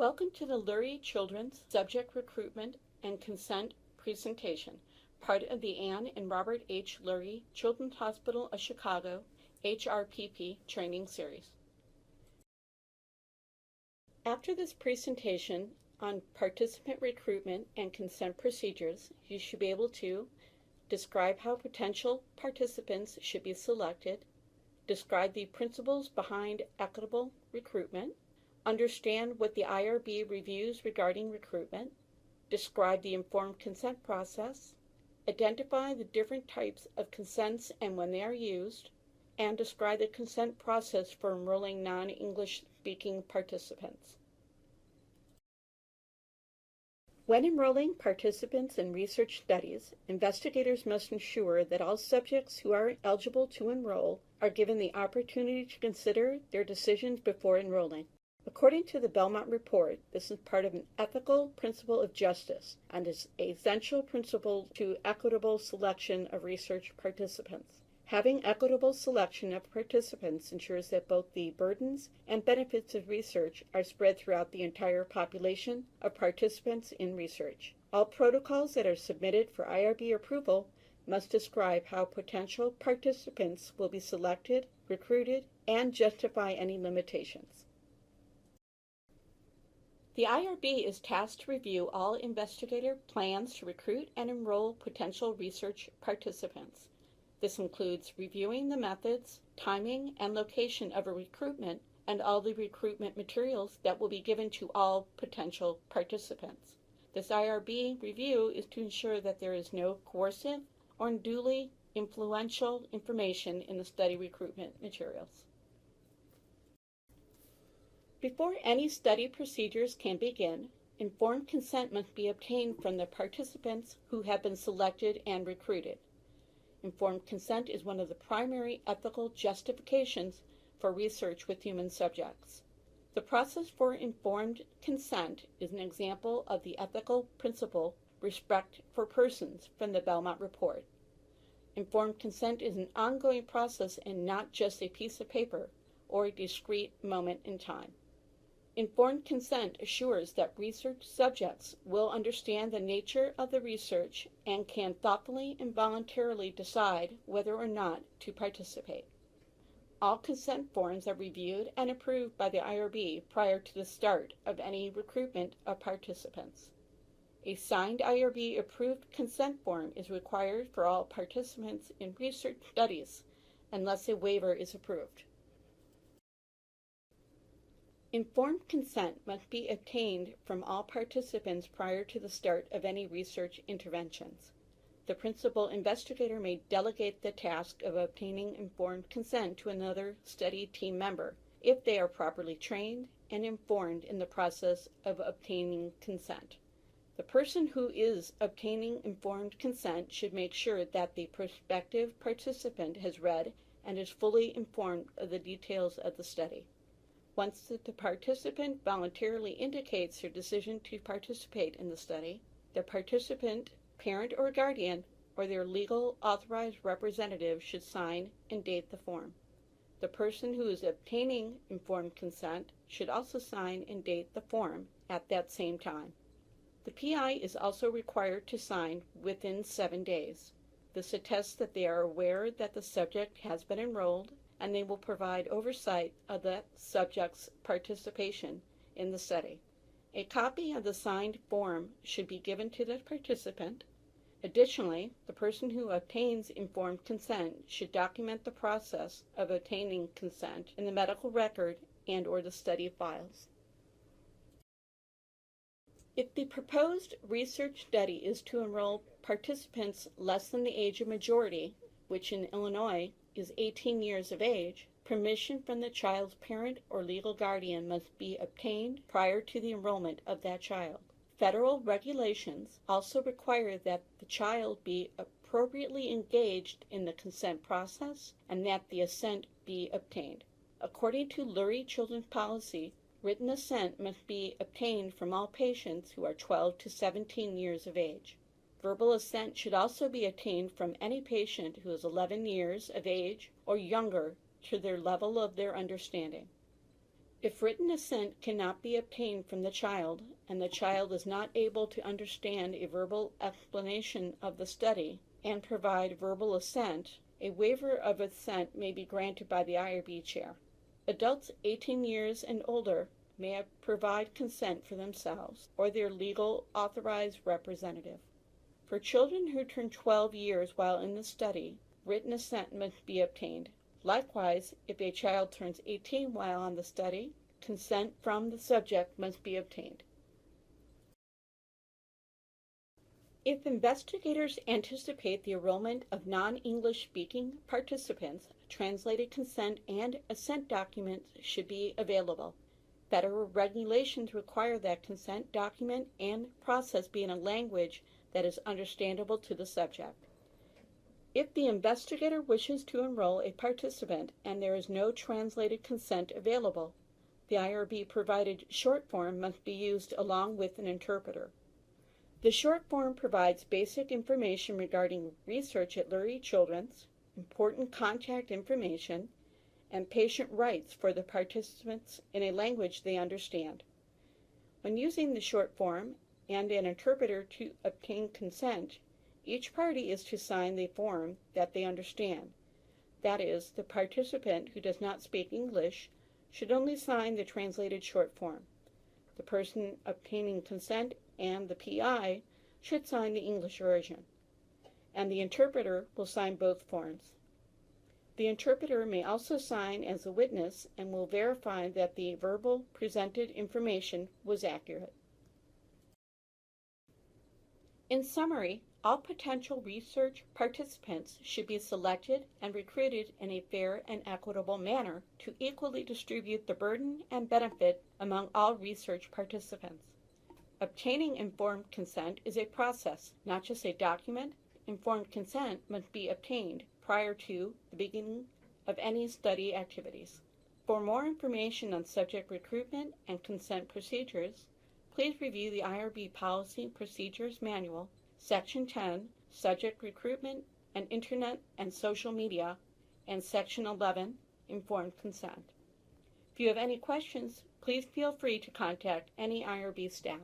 Welcome to the Lurie Children's Subject Recruitment and Consent presentation, part of the Anne and Robert H. Lurie Children's Hospital of Chicago HRPP training series. After this presentation on participant recruitment and consent procedures, you should be able to describe how potential participants should be selected, describe the principles behind equitable recruitment, understand what the IRB reviews regarding recruitment, describe the informed consent process, identify the different types of consents and when they are used, and describe the consent process for enrolling non-English speaking participants. When enrolling participants in research studies, investigators must ensure that all subjects who are eligible to enroll are given the opportunity to consider their decisions before enrolling. According to the Belmont Report, this is part of an ethical principle of justice and is an essential principle to equitable selection of research participants. Having equitable selection of participants ensures that both the burdens and benefits of research are spread throughout the entire population of participants in research. All protocols that are submitted for IRB approval must describe how potential participants will be selected, recruited, and justify any limitations. The IRB is tasked to review all investigator plans to recruit and enroll potential research participants. This includes reviewing the methods, timing, and location of a recruitment and all the recruitment materials that will be given to all potential participants. This IRB review is to ensure that there is no coercive or unduly influential information in the study recruitment materials. Before any study procedures can begin, informed consent must be obtained from the participants who have been selected and recruited. Informed consent is one of the primary ethical justifications for research with human subjects. The process for informed consent is an example of the ethical principle respect for persons from the Belmont Report. Informed consent is an ongoing process and not just a piece of paper or a discrete moment in time. Informed consent assures that research subjects will understand the nature of the research and can thoughtfully and voluntarily decide whether or not to participate. All consent forms are reviewed and approved by the IRB prior to the start of any recruitment of participants. A signed IRB-approved consent form is required for all participants in research studies unless a waiver is approved. Informed consent must be obtained from all participants prior to the start of any research interventions. The principal investigator may delegate the task of obtaining informed consent to another study team member if they are properly trained and informed in the process of obtaining consent. The person who is obtaining informed consent should make sure that the prospective participant has read and is fully informed of the details of the study. Once the participant voluntarily indicates their decision to participate in the study, the participant, parent or guardian, or their legal authorized representative should sign and date the form. The person who is obtaining informed consent should also sign and date the form at that same time. The PI is also required to sign within 7 days. This attests that they are aware that the subject has been enrolled and they will provide oversight of the subject's participation in the study. A copy of the signed form should be given to the participant. Additionally, the person who obtains informed consent should document the process of obtaining consent in the medical record and/or the study files. If the proposed research study is to enroll participants less than the age of majority, which in Illinois is 18 years of age, permission from the child's parent or legal guardian must be obtained prior to the enrollment of that child. Federal regulations also require that the child be appropriately engaged in the consent process and that the assent be obtained. According to Lurie Children's policy, written assent must be obtained from all patients who are 12 to 17 years of age. Verbal assent should also be obtained from any patient who is 11 years of age or younger to their level of their understanding. If written assent cannot be obtained from the child, and the child is not able to understand a verbal explanation of the study and provide verbal assent, a waiver of assent may be granted by the IRB chair. Adults 18 years and older may provide consent for themselves or their legal authorized representative. For children who turn 12 years while in the study, written assent must be obtained. Likewise, if a child turns 18 while on the study, consent from the subject must be obtained. If investigators anticipate the enrollment of non-English speaking participants, translated consent and assent documents should be available. Federal regulations require that consent document and process be in a language that is understandable to the subject. If the investigator wishes to enroll a participant and there is no translated consent available, the IRB provided short form must be used along with an interpreter. The short form provides basic information regarding research at Lurie Children's, important contact information, and patient rights for the participants in a language they understand. When using the short form and an interpreter to obtain consent, each party is to sign the form that they understand. That is, the participant who does not speak English should only sign the translated short form. The person obtaining consent and the PI should sign the English version, and the interpreter will sign both forms. The interpreter may also sign as a witness and will verify that the verbal presented information was accurate. In summary, all potential research participants should be selected and recruited in a fair and equitable manner to equally distribute the burden and benefit among all research participants. Obtaining informed consent is a process, not just a document. Informed consent must be obtained prior to the beginning of any study activities. For more information on subject recruitment and consent procedures, please review the IRB Policy Procedures Manual, Section 10, Subject Recruitment and Internet and Social Media, and Section 11, Informed Consent. If you have any questions, please feel free to contact any IRB staff.